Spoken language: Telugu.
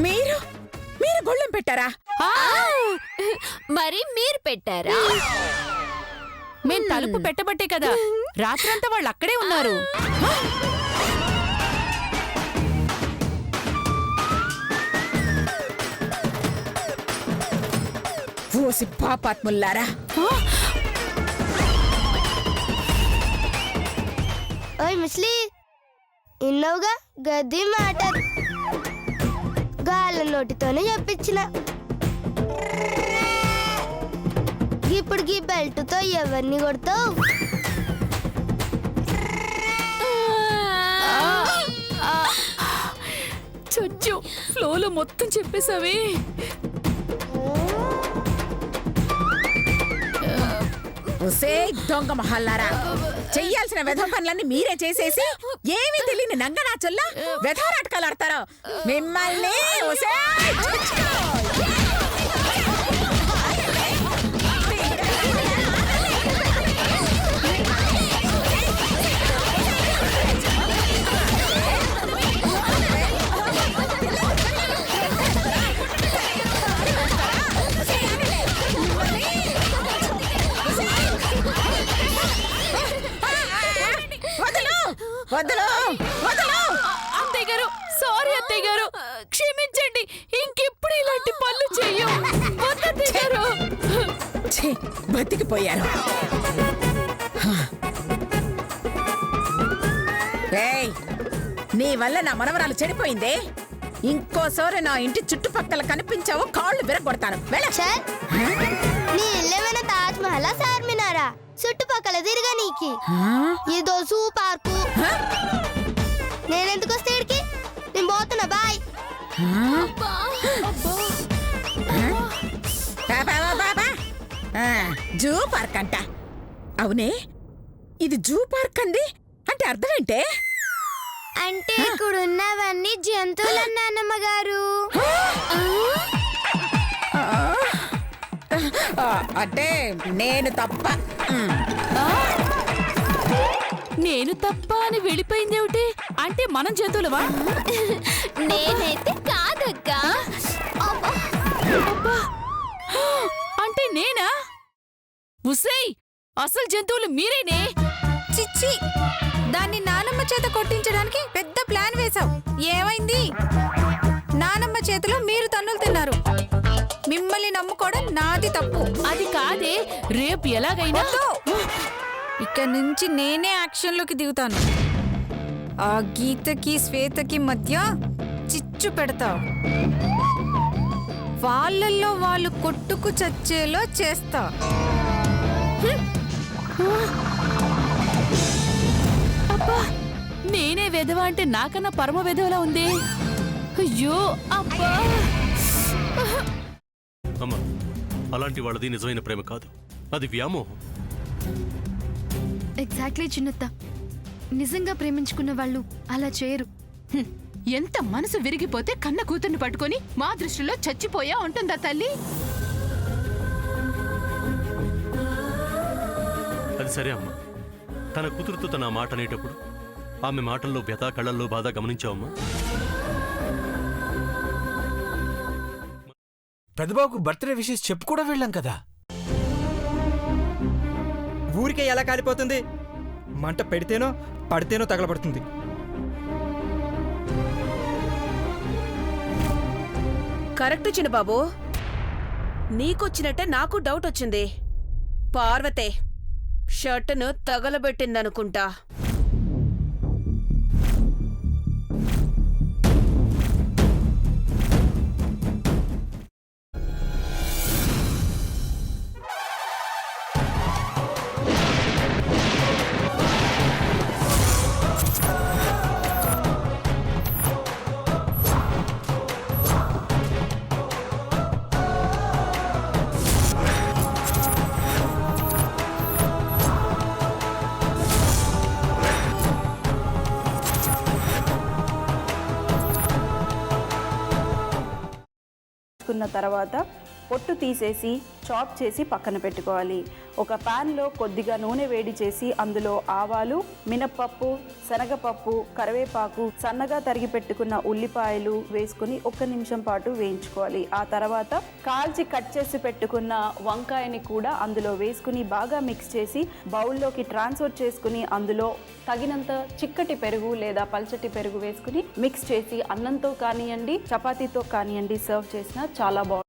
మీరు మీరు గొళ్ళెం పెట్టారా? మరి మీరు పెట్టారా? మేం తలుపు పెట్టబట్టే కదా రాత్రంతా వాళ్ళు అక్కడే ఉన్నారు. ఓసి పాపాత్ముల్లారా! ఓయ్ ముస్లి, ఇన్నోగా గది మాట గాల నోటితోనే చెప్పించిన. ఇప్పుడు గీ బెల్ట్తో ఎవరిని కొడతావు? చచ్చు ఫ్లోలో మొత్తం చెప్పేసావే. ఒసే దొంగ మహల్లారా! చెయ్యాల్సిన వెధవ పనులన్నీ మీరే చేసేసి ఏమీ తెలియని నంగనాచుల్లా వెధవ నాటకాలు ఆడతారు మిమ్మల్ని. ఒసే వదలు వదలు! అత్తయ్య గారు, సారీ అత్తయ్య గారు, క్షమించండి. ఇంకెప్పుడు ఇలాంటి పనులు చెయ్యం. అత్తయ్య గారు బతికిపోయారు. ఏయ్, నీ వల్ల నా మనవరాలు చెడిపోయిందే. ఇంకోసారి నా ఇంటి చుట్టుపక్కల కనిపించావు కాళ్ళు విరగొడతాను. ఛే! నీ ఇల్లేమైనా తాజ్ మహల్ చార్మినారా? చుట్టుపక్కల తిరిగా నీకి ఇదో జూ పార్కు. నేనెందుకు వస్తే ఇడికి? నేను పోతున్నా, బాయ్. జూ పార్క్ అంట. అవునే, ఇది జూ పార్క్ అంది అంటే అర్థం ఏంటే? అంటే ఇక్కడ ఉన్నవన్నీ జంతువులు నాన్నమ్మ గారు. అంటే నేను తప్ప. నేను తప్ప అని వెళ్ళిపోయిందేమిటి? అంటే మనం జంతువులవా? నేనైతే కాదక్కా. అబ్బా! అంటే నేనా? ఉసేయ్, అసలు జంతువులు మీరేనే. చిచ్చి, దాన్ని నానమ్మ చేత కొట్టించడానికి పెద్ద ప్లాన్ వేశావు. ఏమైంది? నానమ్మ చేతిలో మీరు తన్నులు తిన్నారు. మిమ్మల్ని నమ్ముకోవడం నాది తప్పు. అది కాదే, రేపు ఎలాగైనా ఇక్కడ నుంచి నేనే యాక్షన్లోకి దిగుతాను. ఆ గీతకి శ్వేతకి మధ్య చిచ్చు పెడతావు. వాళ్ళల్లో వాళ్ళు కొట్టుకు చచ్చేలో చేస్తా. అబ్బా, నేనే వెధవ అంటే నాకన్నా పరమ వెధవలా ఉంది. అయ్యో అబ్బా! అమ్మా, అలాంటి వాళ్ళది నిజమైన ప్రేమ కాదు, అది వ్యామోహం. ఎగ్జాక్ట్లీ చిన్నత్త, నిజంగా ప్రేమించుకున్న వాళ్ళు అలా చేయరు. ఎంత మనసు విరిగిపోతే కన్న కూతుర్ని పట్టుకొని మా దృష్టిలో చచ్చిపోయా ఉంటుందా తల్లి? అది సరే అమ్మా, తన కూతురుతో తన మాట అనేటప్పుడు ఆమె మాటల్లో వ్యథ, కళ్ళల్లో బాధ గమనించావమ్మా? పెద్దబాబుకు బర్త్డే విషెస్ చెప్పు కూడా వెళ్ళాం కదా. ఊరికే ఎలా కాలిపోతుంది? మంట పెడితేనో పడితేనో తగలబడుతుంది. కరెక్ట్ చిన్నబాబు, నీకొచ్చినట్టే నాకు డౌట్ వచ్చింది. పార్వతే షర్టును తగలబెట్టిందనుకుంటా. తర్వాత పొట్టు తీసేసి చాప్ చేసి పక్కన పెట్టుకోవాలి. ఒక ప్యాన్లో కొద్దిగా నూనె వేడి చేసి అందులో ఆవాలు, మినప్పప్పు, శనగపప్పు, కరివేపాకు, సన్నగా తరిగి పెట్టుకున్న ఉల్లిపాయలు వేసుకుని 1 నిమిషం పాటు వేయించుకోవాలి. ఆ తర్వాత కాల్చి కట్ చేసి పెట్టుకున్న వంకాయని కూడా అందులో వేసుకుని బాగా మిక్స్ చేసి బౌల్లోకి ట్రాన్స్ఫర్ చేసుకుని అందులో తగినంత చిక్కటి పెరుగు లేదా పల్చటి పెరుగు వేసుకుని మిక్స్ చేసి అన్నంతో కానివ్వండి, చపాతీతో కానివ్వండి సర్వ్ చేసినా చాలా బాగుంటుంది.